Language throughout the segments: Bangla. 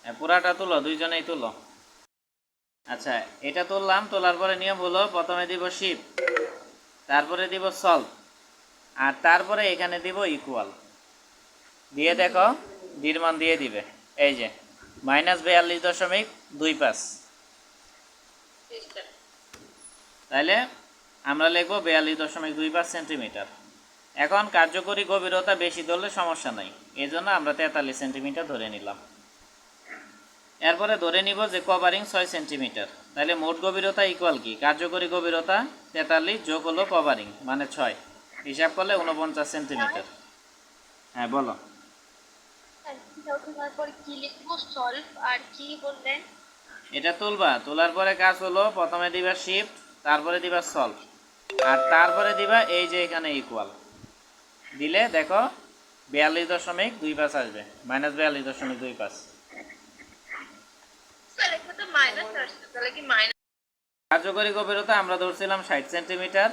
পুরাটা তুলো, দুইজনেই তুলো। আচ্ছা, এটা তুললাম, তোলার পরে নিয়ম হলো প্রথমে দিব শিফট, তারপরে দিব সলভ, আর তারপরে এখানে দিব ইকুয়াল। দিয়ে দেখো ডির মান দিয়ে দিবে, এই যে -42.25। তাইলে আমরা লিখবো 42.25 সেন্টিমিটার। এখন কার্যকরী গভীরতা বেশি ধরলে সমস্যা নাই, এই জন্য আমরা 43 সেন্টিমিটার ধরে নিলাম। এরপরে ধরে নিব যে কভারিং 6 সেন্টিমিটার। তাহলে মোট গভীরতা ইকুয়াল কি, কার্যকরী গভীরতা 43 যোগ হলো কভারিং মানে 6, হিসাব করলে 49 সেন্টিমিটার। হ্যাঁ বলো। এটা তুলবা, তোলার পরে কাজ হলো প্রথমে দিবা শিফট, তারপরে দিবা সলভ, আর তারপরে দিবা এই যে এখানে ইকুয়াল। দিলে দেখো 42.25 আসবে, -42.25। কার্যকরী গভীরতা আমরা ধরছিলাম 60 সেন্টিমিটার,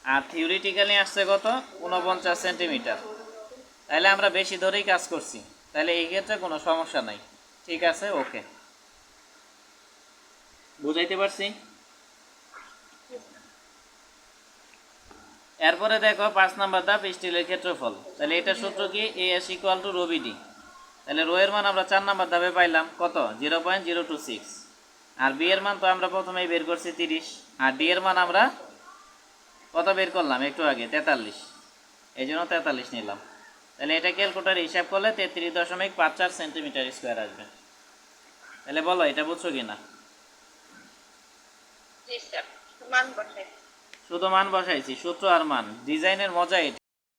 আর থিওরিটিক্যালি আসছে কত, 49 সেন্টিমিটার। তাহলে আমরা বেশি ধরেই কাজ করছি, তাহলে এই ক্ষেত্রে কোনো সমস্যা নাই। ঠিক আছে, ওকে, বুঝাইতে পারছি। এরপরে দেখো 5 নাম্বার ধাপ, স্টিলের ক্ষেত্রফল। তাহলে এটা সূত্র কি, AS = রো BD। তাহলে রো এর মান আমরা 4 নাম্বার ধাপে পাইলাম কত, 0.026, আর বি এর মান তো আমরা প্রথমেই বের করছি 30, আর ডি এর মান আমরা কত বের করলাম একটু আগে, 43, এই জন্য 43 নিলাম। তাহলে এটা ক্যালকুলেটরে হিসাব করলে 33.54 সেন্টিমিটার স্কোয়ার আসবে। তাহলে বলো এটা বুঝছো কিনা। শুধু মান বসাইছি, সূত্র আর মান, ডিজাইনের মজা এটা।